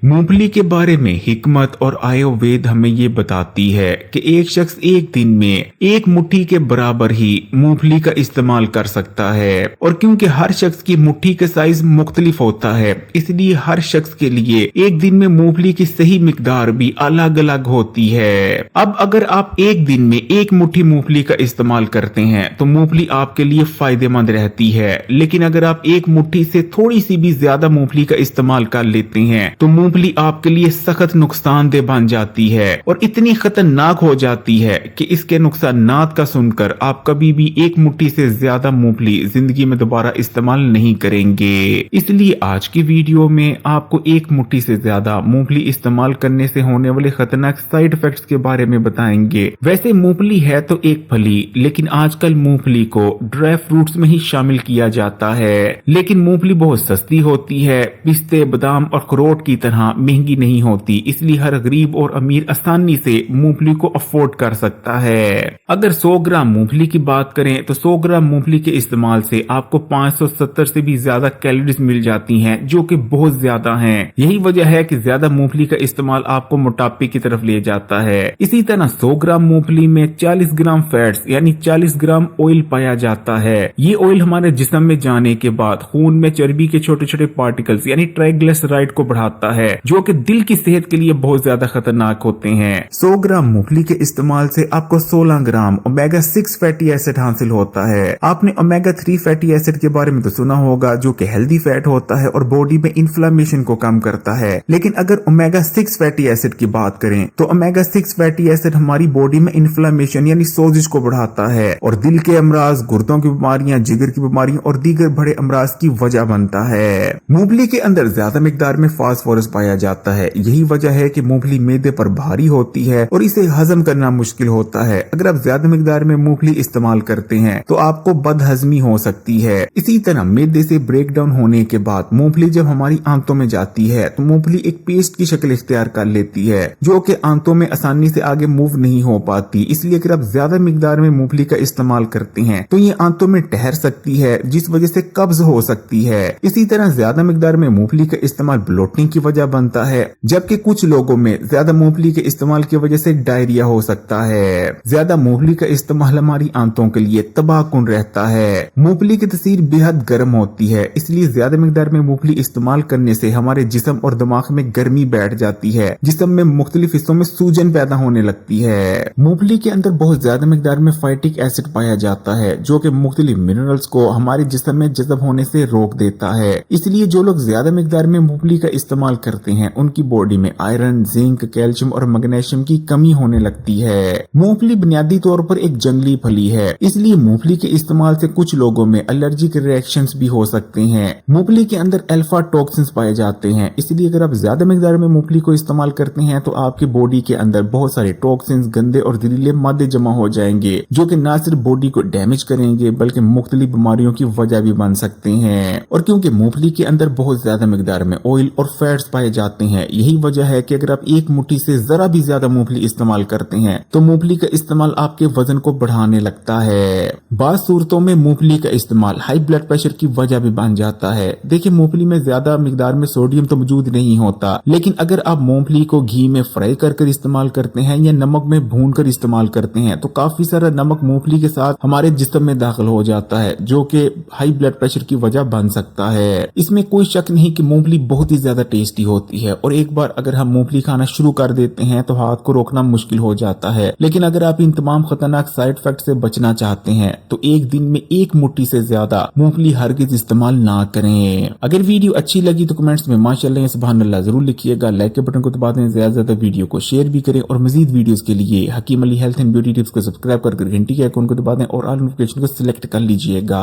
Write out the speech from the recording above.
मूंगफली के बारे में हिकमत और आयुर्वेद हमें ये बताती है कि एक शख्स एक दिन में एक मुट्ठी के बराबर ही मूंगफली का इस्तेमाल कर सकता है। और क्योंकि हर शख्स की मुट्ठी का साइज मुख्तलिफ होता है, इसलिए हर शख्स के लिए एक दिन में मूंगफली की सही मिकदार भी अलग अलग होती है। अब अगर आप एक दिन में एक मुट्ठी मूंगफली का इस्तेमाल करते हैं तो मूंगफली आपके लिए फायदेमंद रहती है, लेकिन अगर आप एक मुट्ठी से थोड़ी सी भी ज्यादा मूंगफली का इस्तेमाल कर लेते हैं तो मूंगफली आपके लिए सख्त नुकसानदेह बन जाती है और इतनी खतरनाक हो जाती है कि इसके नुकसानात का सुनकर आप कभी भी एक मुट्ठी से ज्यादा मूंगफली जिंदगी में दोबारा इस्तेमाल नहीं करेंगे। इसलिए आज की वीडियो में आपको एक मुट्ठी से ज्यादा मूंगफली इस्तेमाल करने से होने वाले खतरनाक साइड इफेक्ट्स के बारे में बताएंगे। वैसे मूंगफली है तो एक फली, लेकिन आजकल मूंगफली को ड्राई फ्रूट्स में ही शामिल किया जाता है। लेकिन मूंगफली बहुत सस्ती होती है, पिस्ते, बादाम और अखरोट की तरह महंगी नहीं होती, इसलिए हर गरीब और अमीर आसानी से मूंगफली को अफोर्ड कर सकता है। अगर 100 ग्राम मूंगफली की बात करें तो 100 ग्राम मूंगफली के इस्तेमाल से आपको 570 से भी ज्यादा कैलोरीज मिल जाती हैं, जो कि बहुत ज्यादा हैं। यही वजह है कि ज्यादा मूंगफली का इस्तेमाल आपको मोटापे की तरफ ले जाता है। इसी तरह 100 ग्राम मूंगफली में 40 ग्राम फैट्स यानी 40 ग्राम ऑयल पाया जाता है। ये ऑयल हमारे जिस्म में जाने के बाद खून में चर्बी के छोटे छोटे पार्टिकल्स यानी ट्राइग्लिसराइड को बढ़ाता है, जो कि दिल की सेहत के लिए बहुत ज्यादा खतरनाक होते हैं। 100 ग्राम मूंगफली के इस्तेमाल से आपको 16 ग्राम ओमेगा 6 फैटी एसिड हासिल होता है। आपने ओमेगा 3 फैटी एसिड के बारे में तो सुना होगा, जो कि हेल्दी फैट होता है और बॉडी में इन्फ्लेमेशन को कम करता है। लेकिन अगर ओमेगा 6 फैटी एसिड की बात करें तो ओमेगा 6 फैटी एसिड हमारी बॉडी में इन्फ्लेमेशन यानी सोजिश को बढ़ाता है और दिल के अमराज, गुर्दों की बीमारियां, जिगर की बीमारियां और दीगर बड़े अमराज की वजह बनता है। मूंगफली के अंदर ज्यादा मिकदार में फास्फोरस पाया जाता है। यही वजह है कि मूंगफली मैदे पर भारी होती है और इसे हजम करना मुश्किल होता है। अगर आप ज्यादा मिकदार में मूंगफली इस्तेमाल करते हैं तो आपको बदहजमी हो सकती है। इसी तरह मैदे से ब्रेक डाउन होने के बाद मूंगफली जब हमारी आंतों में जाती है तो मूंगफली एक पेस्ट की शक्ल इख्तियार कर लेती है, जो कि आंतों में आसानी से आगे मूव नहीं हो पाती। इसलिए अगर आप ज्यादा मिकदार में मूंगफली का इस्तेमाल करते हैं तो ये आंतों में ठहर सकती है, जिस वजह से कब्ज हो सकती है। इसी तरह ज्यादा मिकदार में मूंगफली का इस्तेमाल ब्लोटिंग की वजह बनता है, जबकि कुछ लोगों में ज्यादा मूंगफली के इस्तेमाल की वजह से डायरिया हो सकता है। ज्यादा मूंगफली का इस्तेमाल हमारी आंतों के लिए तबाहकुन रहता है। मूंगफली की तसीर बेहद गर्म होती है, इसलिए ज्यादा मिकदार में मूंगफली इस्तेमाल करने से हमारे जिस्म और दिमाग में गर्मी बैठ जाती है, जिस्म में मुख्तलिफ हिस्सों में सूजन पैदा होने लगती है। मूंगफली के अंदर बहुत ज्यादा मिकदार में फाइटिक एसिड पाया जाता है, जो कि मुख्तलिफ मिनरल्स को हमारे जिस्म में जज़ब होने से रोक देता है। इसलिए जो लोग ज्यादा मिकदार में मूंगफली का इस्तेमाल करते हैं उनकी बॉडी में आयरन, जिंक, कैल्शियम और मैग्नीशियम की कमी होने लगती है। मूंगफली बुनियादी तौर पर एक जंगली फली है, इसलिए मूंगफली के इस्तेमाल से कुछ लोगों में एलर्जिक रिएक्शंस भी हो सकते हैं। मूंगफली के अंदर अल्फा टॉक्सिन्स पाए जाते हैं, इसलिए अगर आप ज्यादा मिकदार में मूंगफली को इस्तेमाल करते हैं तो आपकी बॉडी के अंदर बहुत सारे टॉक्सिन्स, गंदे और जहरीले मादे जमा हो जाएंगे, जो कि न सिर्फ बॉडी को डैमेज करेंगे बल्कि मुख्तलिफ बीमारियों की वजह भी बन सकते हैं। और क्योंकि मूंगफली के अंदर बहुत ज्यादा मिकदार में ऑयल और फैट्स पाए जाते हैं, यही वजह है कि अगर आप एक मुट्ठी से जरा भी ज्यादा मूंगफली इस्तेमाल करते हैं तो मूंगफली का इस्तेमाल आपके वजन को बढ़ाने लगता है। बाज़ सूरतों में मूंगफली का इस्तेमाल हाई ब्लड प्रेशर की वजह भी बन जाता है। देखिए, मूंगफली में ज्यादा मिकदार में सोडियम तो मौजूद नहीं होता, लेकिन अगर आप मूंगफली को घी में फ्राई कर इस्तेमाल करते हैं या नमक में भून कर इस्तेमाल करते हैं तो काफी सारा नमक मूंगफली के साथ हमारे जिस्म में दाखिल हो जाता है, जो कि हाई ब्लड प्रेशर की वजह बन सकता है। इसमें कोई शक नहीं कि मूंगफली बहुत ही ज्यादा टेस्टी होती है और एक बार अगर हम मूंगफली खाना शुरू कर देते हैं तो हाथ को रोकना मुश्किल हो जाता है। लेकिन अगर आप इन तमाम खतरनाक साइड इफेक्ट से बचना चाहते हैं तो एक दिन में एक मुट्ठी से ज्यादा मूंगफली हरगिज इस्तेमाल ना करें। अगर वीडियो अच्छी लगी तो कमेंट्स में माशाअल्लाह या सुभानअल्लाह जरूर लिखिएगा। लाइक के बटन को दबा दें, ज्यादा ज्यादा वीडियो को शेयर भी करें और मजीद वीडियोस के लिए Hakeem Ali health and beauty tips को सब्सक्राइब कर घंटी के आइकन को दबा दें और ऑल नोटिफिकेशन को सिलेक्ट कर लीजिएगा।